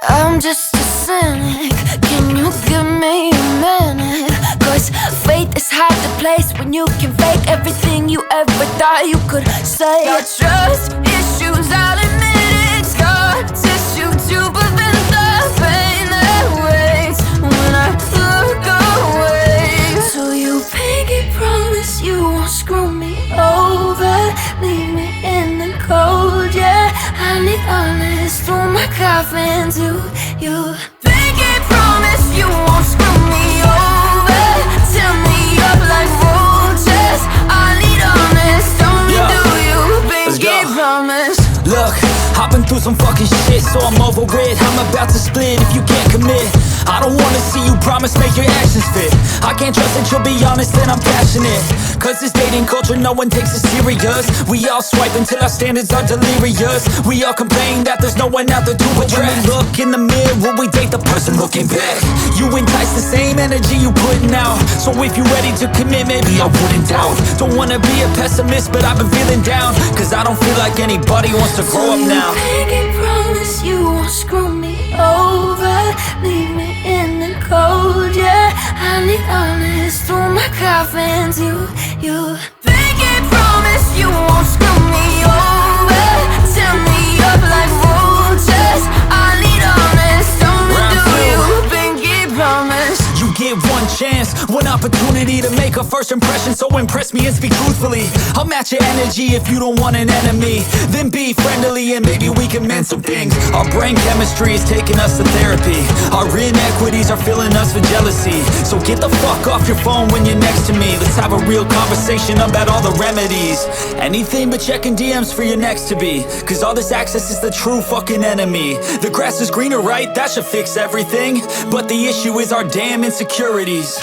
I'm just a cynic. Can you give me a minute? Cause faith is hard to place when you can fake everything you ever thought you could say. Got trust issues, I'll admit it. Scar tissue to prevent the pain that waits when I look away. So you pinky promise you won't screw me over, leave me in the cold, yeah. I need honest through my coffin to you. Pinky promise you won't screw me over, tear me up like roaches. I need honest, only do you. Pinky promise. Look, I've been through some fucking shit, so I'm over it. I'm about to split if you can't commit. I don't wanna see you promise, make your actions fit. I can't trust that you'll be honest and I'm passionate. Cause this dating culture, no one takes it serious. We all swipe until our standards are delirious. We all complain that there's no one out there to address. When we look in the mirror, we date the person looking back. You entice the same energy you putting out. So if you're ready to commit, maybe I wouldn't doubt. Don't wanna be a pessimist, but I've been feeling down. Cause I don't feel like anybody wants to grow up now. Make it promise you won't screw me over, leave me in the cold, yeah. I need honest through my coffin to you. Make it promise you won't screw me over, tear me up like roaches. I need honest, only do you. Pinky promise. You get one chance, one opportunity to make a first impression. So impress me and speak truthfully. I'll match your energy if you don't want an enemy. Then be friendly and maybe we can mend some things. Our brain chemistry is taking us to therapy. Our inequities are filling us with jealousy. So get the fuck off your phone when you're next to me. Let's have a real conversation about all the remedies. Anything but checking DMs for your next to be. Cause all this access is the true fucking enemy. The grass is greener, right? That should fix everything. But the issue is our damn insecurities.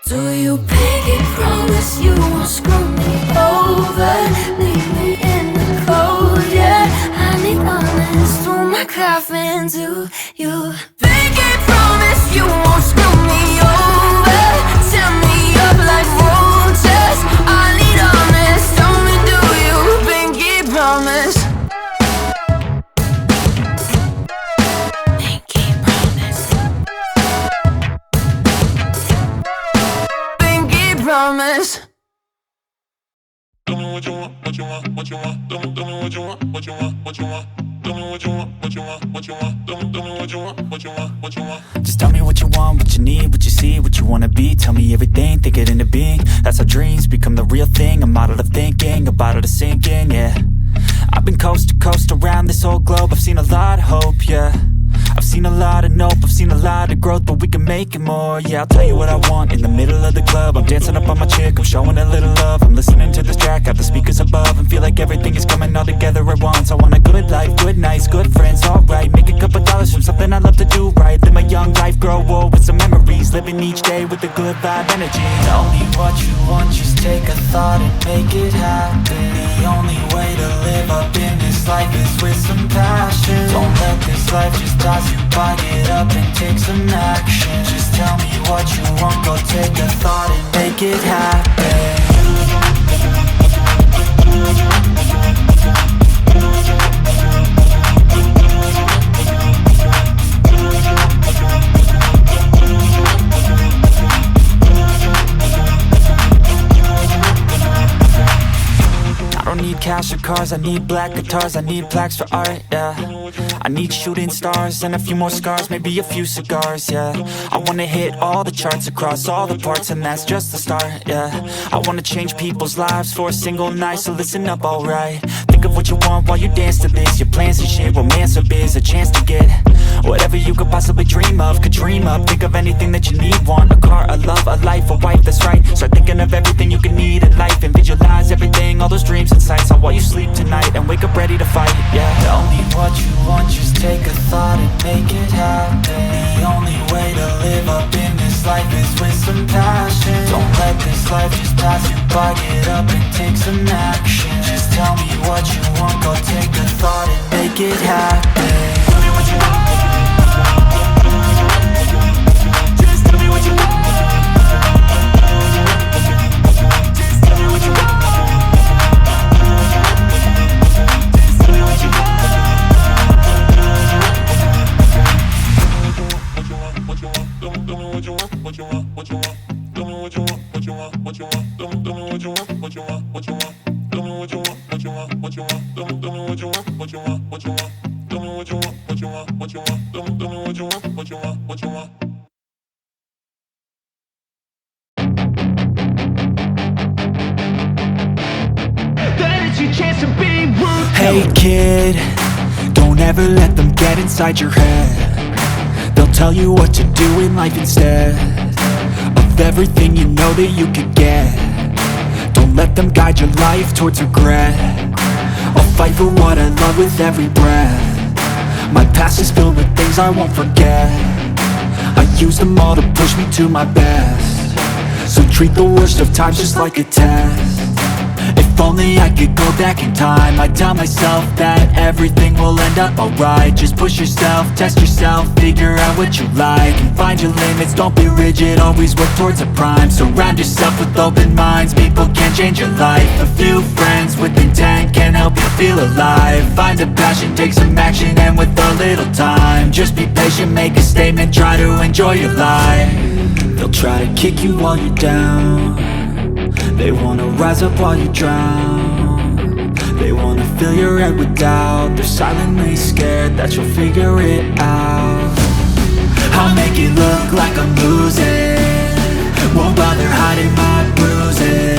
Do you pinky promise you won't screw me over, leave me in the cold, yeah. I need honest through my coffin to you. Pinky promise you won't screw me over, tear me up like roaches. I need honest, only do you. Pinky promise. Promise. Tell me what you want, what you want, what you want. Tell me what you want, what you want, what you want. Tell me what you want, what you want, what you want. Tell me what you want, what you want, what you want. Just tell me what you want, what you need, what you see, what you wanna be. Tell me everything, think it into being. That's how dreams become the real thing. A model of thinking, a bottle to sink in, yeah. I've been coast to coast around this whole globe. I've seen a lot of hope, yeah. I've seen a lot of nope, I've seen a lot of growth, but we can make it more, yeah. I'll tell you what I want in the middle of the club. I'm dancing up on my chick, I'm showing a little love. I'm listening to this track, got the speakers above, and feel like everything is coming all together at once. I want a good life, good nights, good friends, alright. Make a couple dollars from something I love to do right. Live my young life, grow old with some memories. Living each day with a good vibe energy. Tell me what you want, just take a thought and make it happen. The only way to live up in this life is with some passion. Don't let this life just toss you by, get up and take some action. Just tell me what you want, go take a thought and make it happen. I don't need cash or cars, I need black guitars, I need plaques for art, yeah. I need shooting stars and a few more scars, maybe a few cigars, yeah. I wanna hit all the charts across all the parts, and that's just the start, yeah. I wanna change people's lives for a single night, so listen up, alright. Think of what you want while you dance to this. Your plans and shit, romance or biz, a chance to get whatever you could possibly dream of, could dream up. Think of anything that you need, want a car, a love, a life, a wife, that's right. Start thinking of everything you can need in life and visualize everything, all those dreams and sights on while you sleep tonight and wake up ready to fight, yeah. Tell me what you want, just take a thought and make it happen. The only way to live up in this life is with some passion. Don't let this life just pass you by, get up and take some action. Just tell me what you want, go take a thought and make it happen. Tell me what you want. Just tell me what you want. Just tell me what you want. Just tell me what you want. Hey kid, don't ever let them get inside your head. They'll tell you what to do in life instead of everything you know that you could get. Don't let them guide your life towards regret. I'll fight for what I love with every breath. My past is filled with things I won't forget. I use them all to push me to my best. So treat the worst of times just like a test. If only I could go back in time, I'd tell myself that everything will end up alright. Just push yourself, test yourself, figure out what you like, and find your limits, don't be rigid, always work towards a prime. Surround yourself with open minds, people can change your life. A few friends with intent can help you feel alive. Find a passion, take some action, and with a little time, just be patient, make a statement, try to enjoy your life. They'll try to kick you while you're down. They wanna rise up while you drown. They wanna fill your head with doubt. They're silently scared that you'll figure it out. I'll make it look like I'm losing, won't bother hiding my bruises.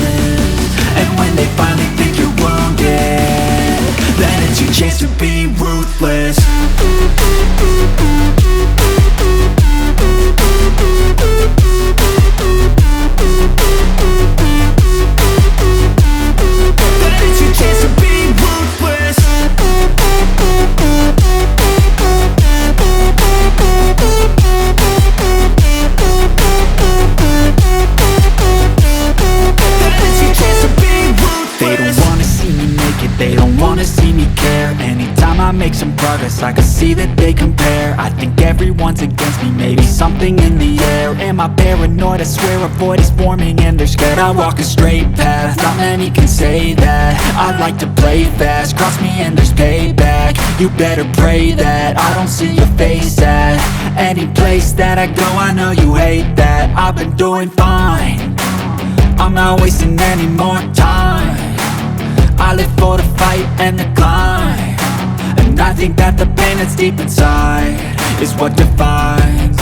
And when they finally think you're wounded, then it's your chance to be ruthless. Make some progress, I can see that they compare. I think everyone's against me, maybe something in the air. Am I paranoid? I swear a void is forming and they're scared. I walk a straight path, not many can say that. I like to play fast, cross me and there's payback. You better pray that I don't see your face at any place that I go. I know you hate that. I've been doing fine, I'm not wasting any more time. I live for the fight and the climb, and I think that the pain that's deep inside is what defines.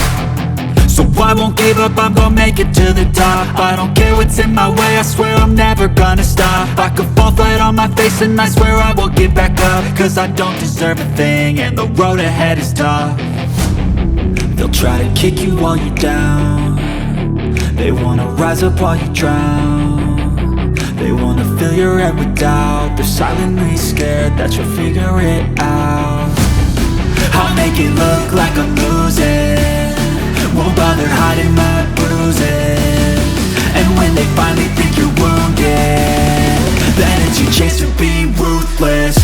So I won't give up, I'm gonna make it to the top. I don't care what's in my way, I swear I'm never gonna stop. I could fall flat on my face and I swear I will get back up, cause I don't deserve a thing and the road ahead is tough. They'll try to kick you while you're down. They wanna rise up while you drown. They wanna fill your head with doubt. They're silently scared that you'll figure it out. I'll make it look like I'm losing, won't bother hiding my bruises. And when they finally think you're wounded, then it's your chance to be ruthless.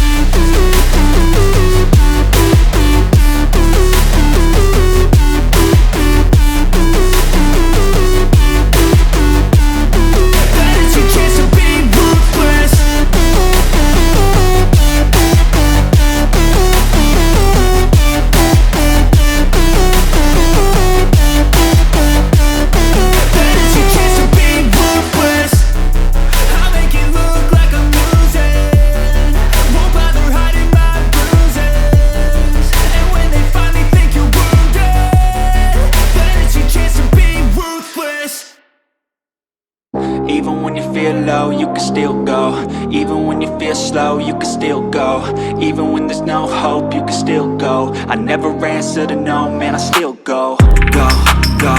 Even when you feel low, you can still go. Even when you feel slow, you can still go. Even when there's no hope, you can still go. I never answer to no, man, I still go. Go, go,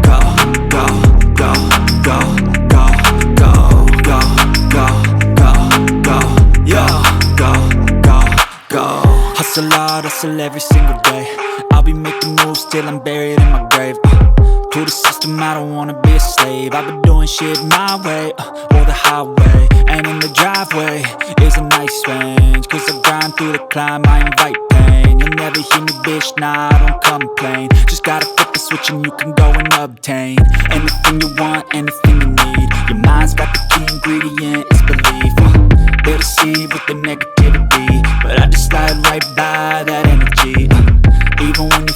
go, go, go, go, go, go, go, go, go, go, yo, go, go, go. Hustle hard, hustle every single day. I'll be making moves till I'm buried in my grave. To the system, I don't wanna be a slave. I've been doing shit my way, or the highway. And in the driveway is a nice range, cause I grind through the climb, I invite pain. You'll never hear me, bitch, nah, I don't complain. Just gotta flip the switch and you can go and obtain anything you want, anything you need. Your mind's got the key ingredient, it's belief. They'll deceive with the negativity, but I just slide right by that energy. Even when you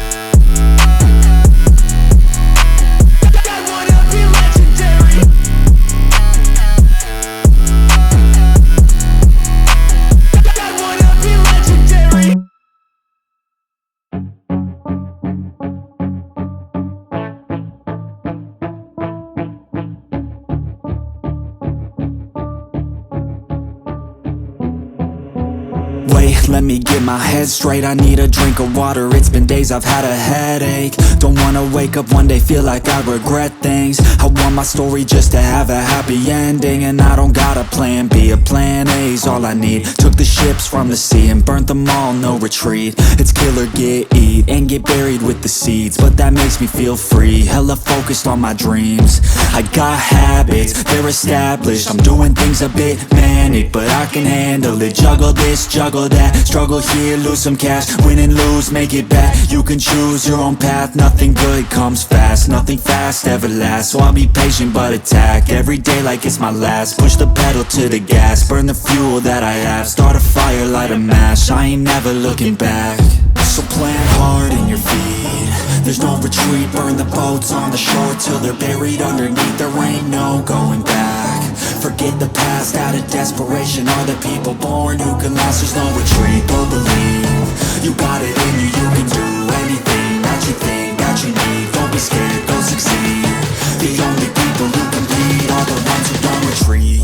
wait, let me get my head straight. I need a drink of water, it's been days I've had a headache. Don't wanna wake up one day, feel like I regret things. I want my story just to have a happy ending. And I don't got a plan B, a plan A's all I need. Took the ships from the sea and burnt them all, no retreat. It's kill or get, eat, and get buried with the seeds. But that makes me feel free, hella focused on my dreams. I got habits, they're established. I'm doing things a bit manic, but I can handle it. Juggle this, juggle that, struggle here, lose some cash. Win and lose, make it back. You can choose your own path, nothing good comes fast. Nothing fast ever lasts, so I'll be patient but attack every day like it's my last. Push the pedal to the gas, burn the fuel that I have. Start a fire, light a match, I ain't never looking back. So plant hard in your feet, there's no retreat. Burn the boats on the shore till they're buried underneath. There ain't no going back. Forget the past, out of desperation are the people born who can last. There's no retreat, but believe you got it in you, you can do anything that you think that you need. Don't be scared, go succeed. The only people who compete are the ones who don't retreat.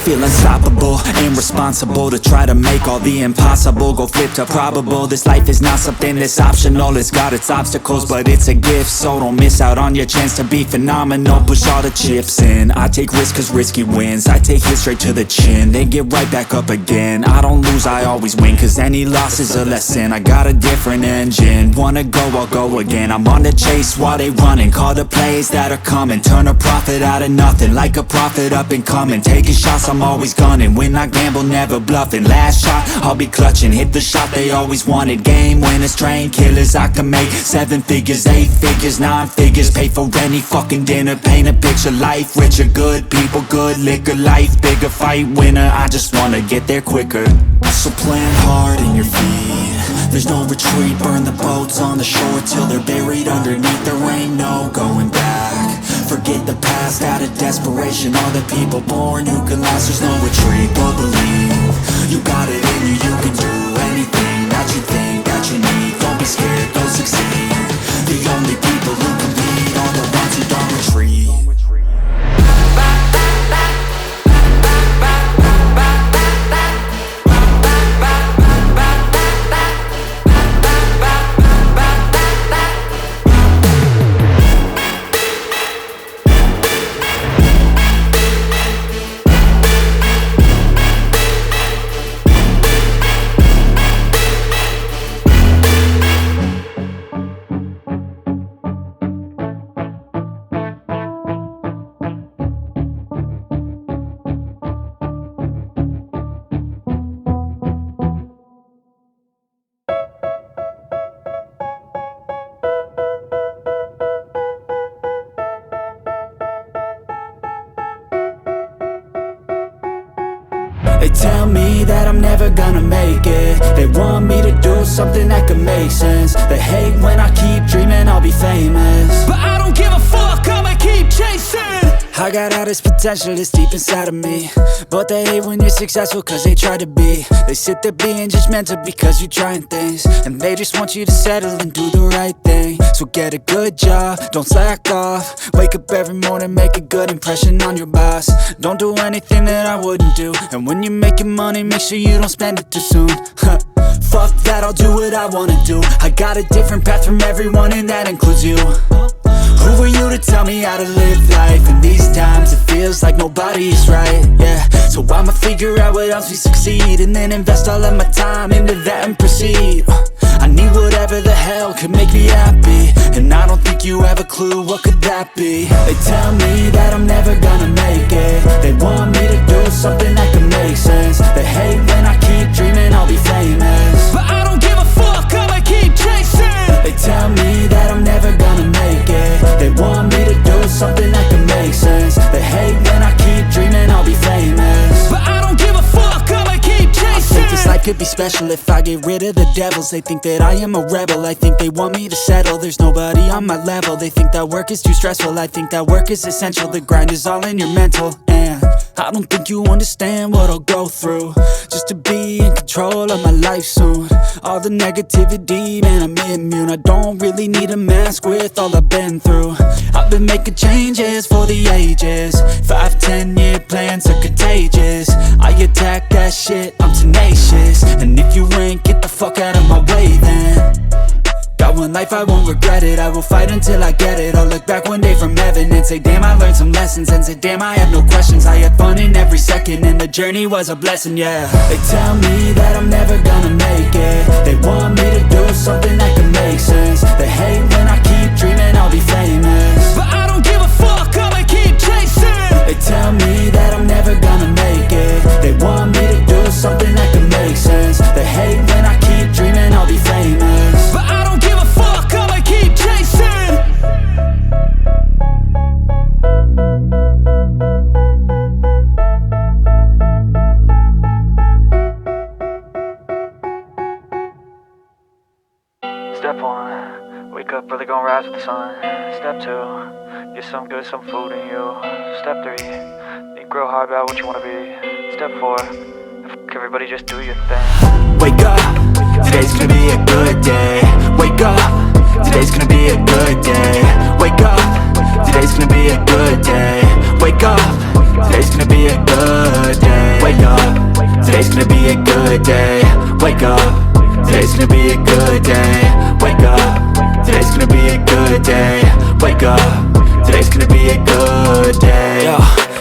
Feel unstoppable and responsible to try to make all the impossible go flip to probable. This life is not something that's optional, it's got its obstacles, but it's a gift. So don't miss out on your chance to be phenomenal. Push all the chips in, I take risks cause risky wins. I take hits straight to the chin, then get right back up again. I don't lose, I always win, cause any loss is a lesson. I got a different engine, wanna go, I'll go again. I'm on the chase while they running, call the plays that are coming. Turn a profit out of nothing, like a prophet up and coming. Taking shots, I'm always gunning. When I gamble, never bluffing. Last shot, I'll be clutching. Hit the shot they always wanted. Game winners, train killers. I can make 7 figures, 8 figures, 9 figures. Pay for any fucking dinner. Paint a picture, life richer. Good people, good liquor. Life bigger, fight winner. I just wanna get there quicker. So plant hard in your feet, there's no retreat. Burn the boats on the shore till they're buried underneath. There ain't no going back. Forget the past, out of desperation are the people born who can last. There's no retreat, but believe you got it in you, you can do anything that you think that you need. Don't be scared, go succeed. The only people who compete are the ones who don't retreat. They tell me that I'm never gonna make it. They want me to do something that could make sense. They hate when I keep dreaming I'll be famous, but I don't give a fuck, I'ma keep chasing. I got all this potential that's deep inside of me, but they hate when you're successful cause they try to be. They sit there being judgmental because you're trying things, and they just want you to settle and do the right thing. So get a good job, don't slack off. Wake up every morning, make a good impression on your boss. Don't do anything that I wouldn't do, and when you're making money, make sure you don't spend it too soon. Fuck that, I'll do what I wanna do. I got a different path from everyone and that includes you. Who are you to tell me how to live life? In these times it feels like nobody's right, yeah. So I'ma figure out what else we succeed, and then invest all of my time into that and proceed. I need whatever the hell could make me happy, and I don't think you have a clue what could that be. They tell me that I'm never gonna make it. They want me to do something that can make sense. They hate when I keep dreaming I'll be famous, but I don't give a fuck, I'ma keep chasing. They tell me that I'm never gonna make it. They want me to do something that can make sense. They hate when I keep dreaming I'll be famous, but I don't give a fuck, I'ma keep chasing. I take this life could be special if I get rid of the devils. They think that I am a rebel, I think they want me to settle. There's nobody on my level, they think that work is too stressful. I think that work is essential, the grind is all in your mental. And I don't think you understand what I'll go through just to be in control of my life soon. All the negativity, man, I'm immune. I don't really need a mask with all I've been through. I've been making changes for the ages. 5-10 year plans are contagious. I attack that shit, I'm tenacious. And if you ain't, get the fuck out of my way then. Got one life, I won't regret it. I will fight until I get it. I'll look back one day from heaven and say, damn, I learned some lessons. And say, damn, I have no questions. I had fun in every second, and the journey was a blessing, yeah. They tell me that I'm never gonna make it. They want me to do something that can make sense. They hate when I keep dreaming I'll be famous, but I don't give a fuck, I'ma keep chasing. They tell me that I'm never gonna make it. They want me to do something that can make sense. They hate when I keep dreaming I'll be famous, but I don't give a fuck, I'ma keep chasing. Step 1, wake up early, gon' rise with the sun. Step 2, get some good, some food in you. Step 3, think real hard about what you wanna be. Step 4, fuck everybody, just do your thing. Wake up, today's gonna be a good day. Wake up, today's gonna be a good day. Wake up, today's gonna be a good day. Wake up, today's gonna be a good day. Wake up, today's gonna be a good day. Wake up, today's gonna be a good day. Wake up, today's gonna be a good day. Wake up, today's gonna be a good day. Yo,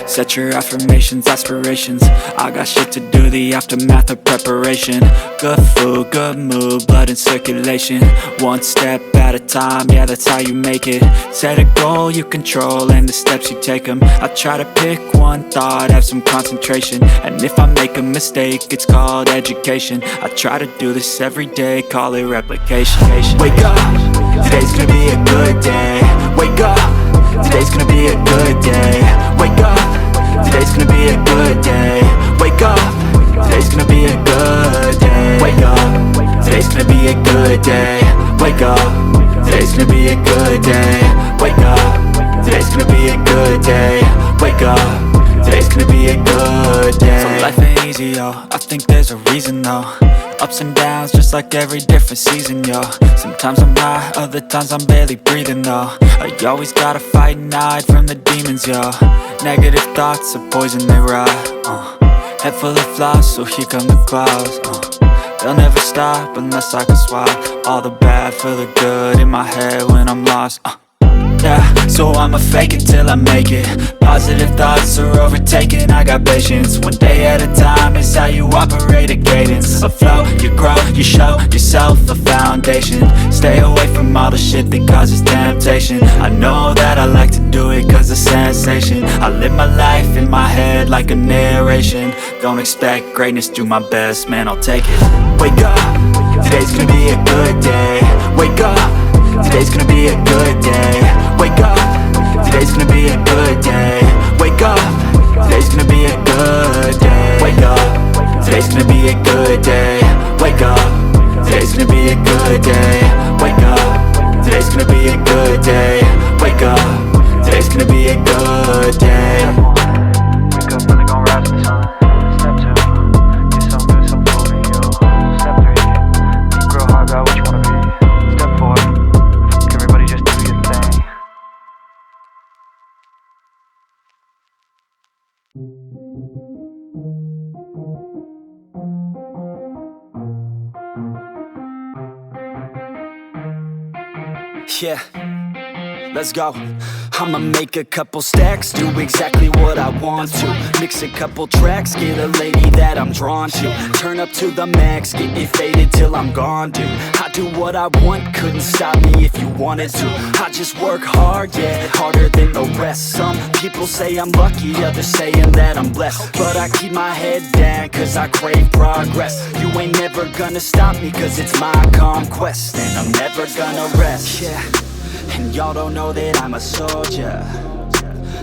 set your affirmations, aspirations. I got shit to do, the aftermath of preparation. Good food, good mood, blood in circulation. One step at a time, yeah, that's how you make it. Set a goal you control and the steps you take them. I try to pick one thought, have some concentration. And if I make a mistake, it's called education. I try to do this every day, call it replication. Wake up, today's gonna be a good day. Wake up, today's gonna be a good day. Wake up, today's gonna be a good day. Wake up, today's gonna be a good day. Wake up, today's gonna be a good day. Wake up, today's gonna be a good day. Wake up, today's gonna be a good day. Wake up, today's gonna be a good day. So life ain't easy, yo, I think there's a reason though. Ups and downs, just like every different season, yo. Sometimes I'm high, other times I'm barely breathing, though. I always gotta fight and hide from the demons, yo. Negative thoughts are poison, they rot. Head full of flies, so here come the clouds. They'll never stop unless I can swap all the bad for the good in my head when I'm lost. Yeah, so I'ma fake it till I make it. Positive thoughts are overtaken, I got patience. One day at a time is how you operate a cadence. A flow, you grow, you show yourself a foundation. Stay away from all the shit that causes temptation. I know that I like to do it cause it's sensation. I live my life in my head like a narration. Don't expect greatness, do my best, man, I'll take it. Wake up, today's gonna be a good day. Wake up, today's gonna be a good day. Wake up, today's gonna be a good day. Wake up, today's gonna be a good day. Wake up, today's gonna be a good day. Wake up, today's gonna be a good day. Wake up, today's gonna be a good day. Wake up, today's gonna be a good day. Wake up early, gon' rise with the sun. Step 2, get some good, some food in you. Step 3, think real hard about what you wanna be. Step 4, fuck everybody, just do your thing. Yeah, let's go. I'ma make a couple stacks, do exactly what I want to. Mix a couple tracks, get a lady that I'm drawn to. Turn up to the max, get me faded till I'm gone, dude. I do what I want, couldn't stop me if you wanted to. I just work hard, yeah, harder than the rest. Some people say I'm lucky, others saying that I'm blessed. But I keep my head down, cause I crave progress. You ain't never gonna stop me, cause it's my conquest. And I'm never gonna rest, yeah. And y'all don't know that I'm a soldier.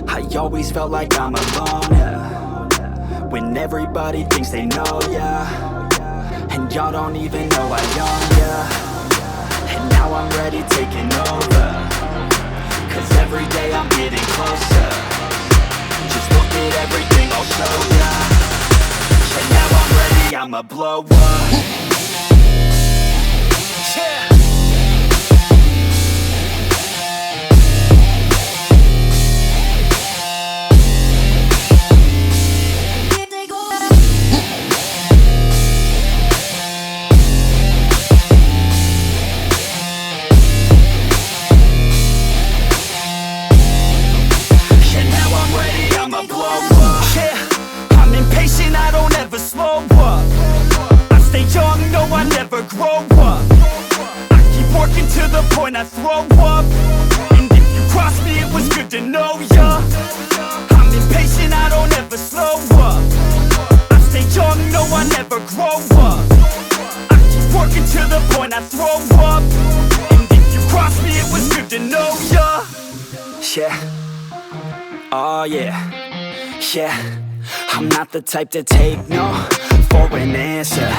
I always felt like I'm alone, yeah. When everybody thinks they know, yeah. and y'all don't even know I own ya. And now I'm ready taking over, 'cause every day I'm getting closer. Just look at everything I'll show ya. And now I'm ready, I'ma blow up. Yeah. I don't ever slow up. I stay young, no, I never grow up. I keep working to the point I throw up. And if you cross me, it was good to know ya. I'm impatient, I don't ever slow up. I stay young, no, I never grow up. I keep working to the point I throw up. And if you cross me, it was good to know ya. Yeah. Oh yeah. Yeah. I'm not the type to take no for an answer.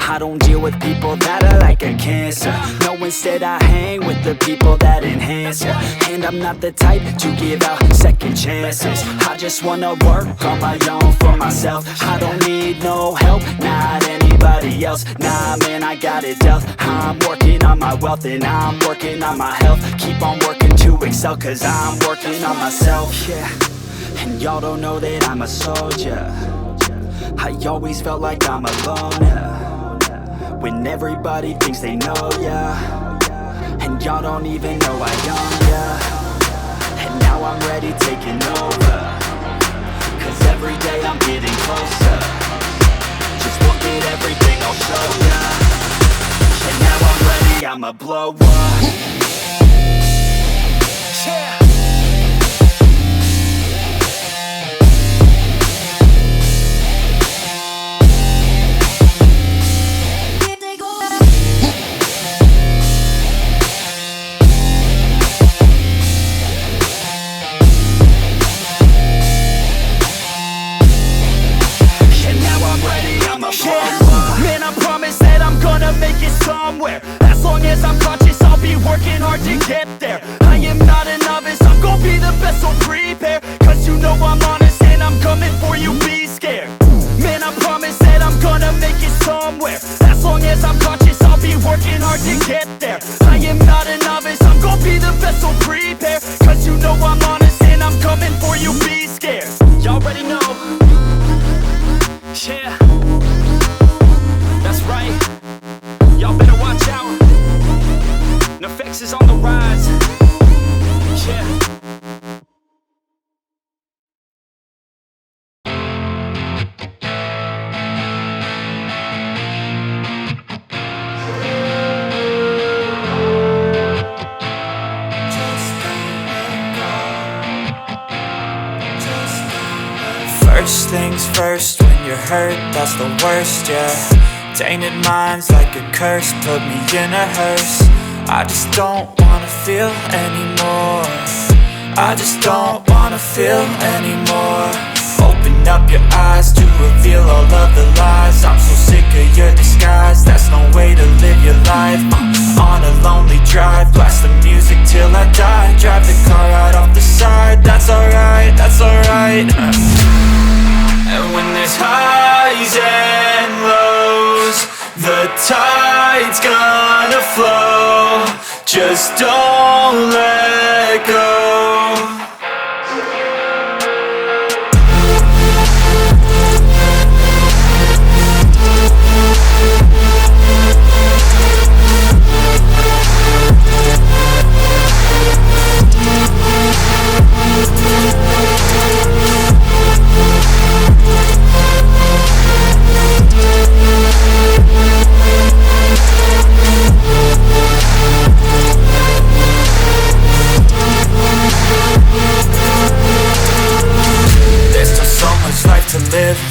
I don't deal with people that are like a cancer. No, instead I hang with the people that enhance ya. And I'm not the type to give out second chances. I just wanna work on my own for myself. I don't need no help, not anybody else. Nah man, I got it dealt. I'm working on my wealth and I'm working on my health. Keep on working to excel, 'cause I'm working on myself. Yeah. And y'all don't know that I'm a soldier. I always felt like I'm alone, yeah. When everybody thinks they know ya. And y'all don't even know I own ya. And now I'm ready taking over, 'cause every day I'm getting closer. Just look at everything I'll show ya. And now I'm ready, I'ma blow up. Yeah. Man, I promise that I'm gonna make it somewhere. As long as I'm conscious, I'll be working hard to get there. I am not a novice, I'm gonna be the best, so prepare. 'Cause you know I'm honest and I'm coming for you, be scared. Man, I promise that I'm gonna make it somewhere. As long as I'm conscious, I'll be working hard to get there. I am not a novice, I'm gonna be the best, so prepare. 'Cause you know I'm honest and I'm coming for you, be scared. Y'all already know. Yeah. That's right, y'all better watch out. Neffex is on the rise. Yeah. First things first, when you're hurt, that's the worst, yeah. Tainted minds like a curse, put me in a hearse. I just don't wanna feel anymore. I just don't wanna feel anymore. Open up your eyes to reveal all of the lies. I'm so sick of your disguise, that's no way to live your life. On a lonely drive, blast the music till I die. Drive the car right off the side, that's alright, that's alright. And when there's highs and lows, the tide's gonna flow. Just don't let go.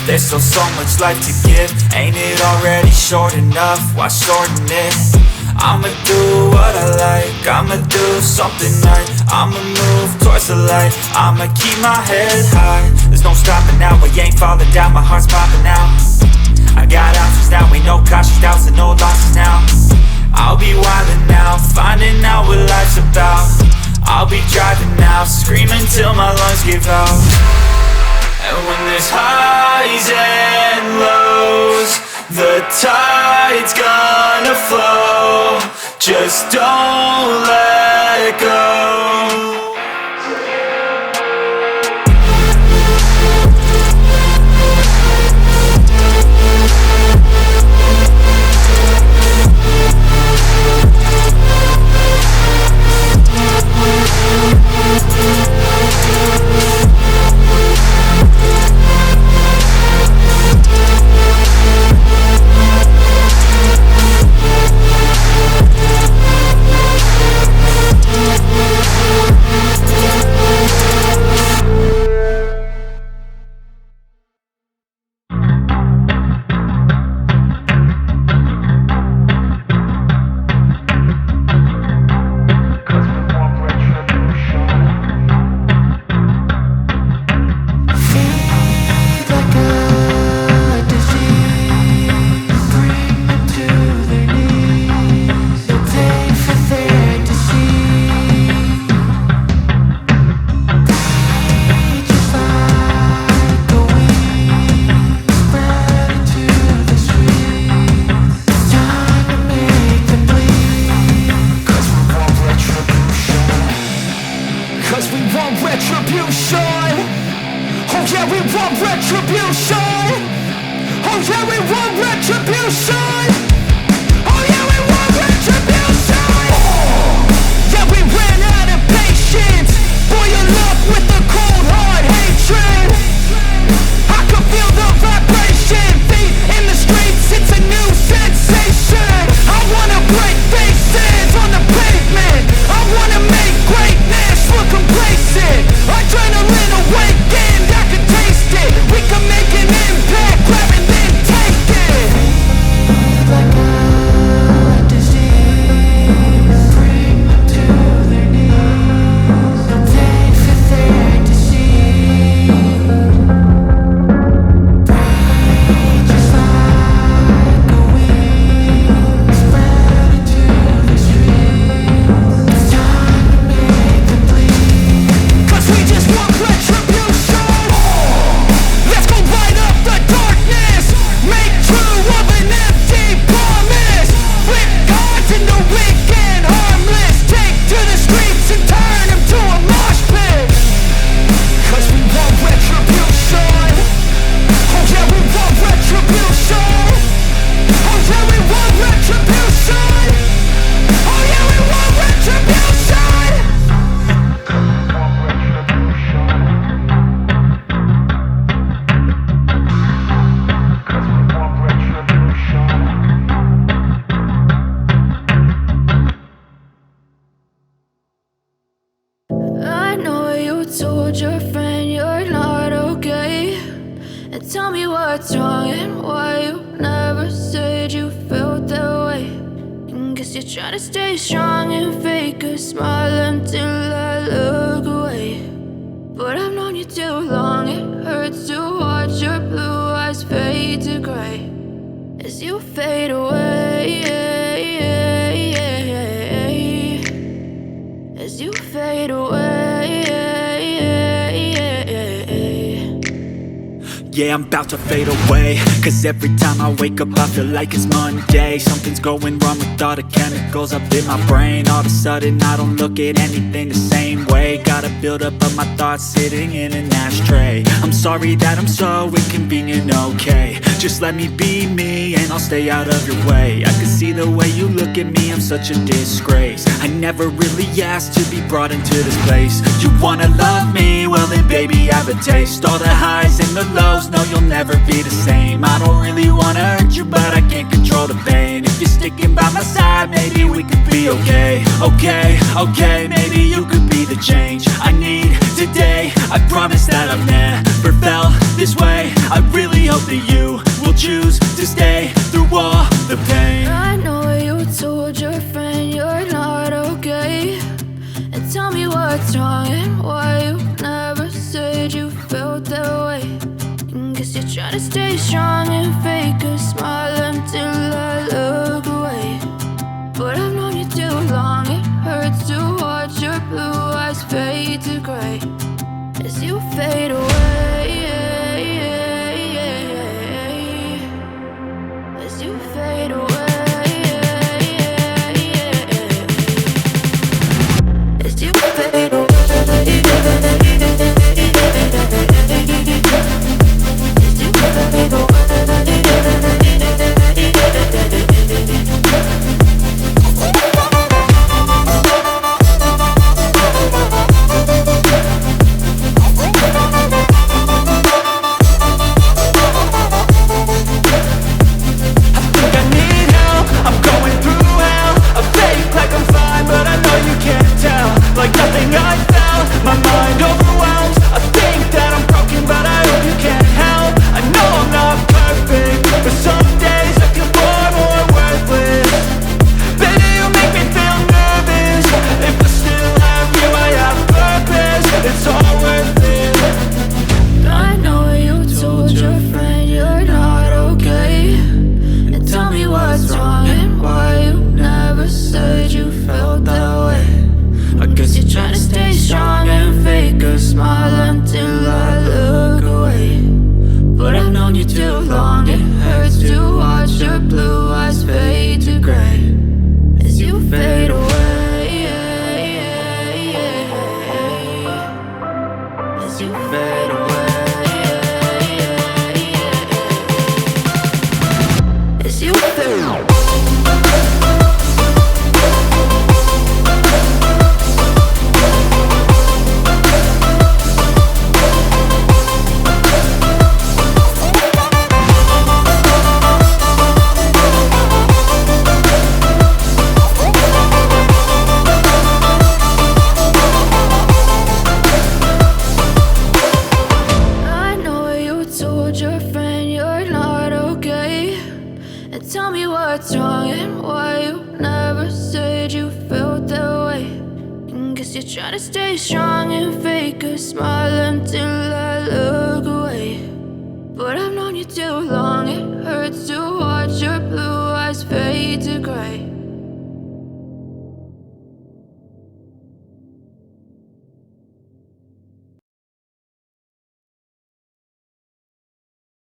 There's still so much life to give. Ain't it already short enough? Why shorten it? I'ma do what I like, I'ma do something right. I'ma move towards the light, I'ma keep my head high. There's no stopping now, I ain't falling down, my heart's popping out. I got options now, ain't no cautious doubts and no losses now. I'll be wildin' now, finding out what life's about. I'll be driving now, screaming till my lungs give out. And when there's highs and lows, the tide's gonna flow. Just don't let go. Yeah, I'm about to fade away, cause every time I wake up I feel like it's Monday. Something's going wrong with all the chemicals up in my brain. All of a sudden I don't look at anything the same way. Got a buildup of my thoughts sitting in an ashtray. I'm sorry that I'm so inconvenient, okay. Just let me be me and I'll stay out of your way. I can see the way you look at me, I'm such a disgrace. I never really asked to be brought into this place. You wanna love me? Well then baby I have a taste. All the highs and the lows, no you'll never be the same. I don't really wanna hurt you but I can't control the pain. If you're sticking by my side maybe we could be okay. Okay, maybe you could be the change I need today. I promise that I've never felt this way. I really hope that you will choose to stay through all the pain. I know you told your friend you're not okay, and tell me what's wrong and why you never said you felt that way. Guess you're trying to stay strong and fake a smile until I look away. But I've known you too long, it hurts to watch your blue eyes fade to gray as you fade away. As you fade away. As you fade away. Like nothing I felt, my mind overwhelms. I think that I'm broken, but I hope you can't help. I know I'm not perfect, but some days I feel far more worthless. Baby, you make me feel nervous. If I still have you, I have purpose. It's all worth it. I know you told your friend you're not okay, and tell me what's wrong and why you never said you felt that way. I guess you're trying to stay strong and fake a smile until I look away. But I've known you too long, it hurts to watch your blue eyes fade to gray as you fade away. As you fade away. As you fade away. What's wrong and why you never said you felt that way. And guess you're trying to stay strong and fake a smile until I look away. But I've known you too long, it hurts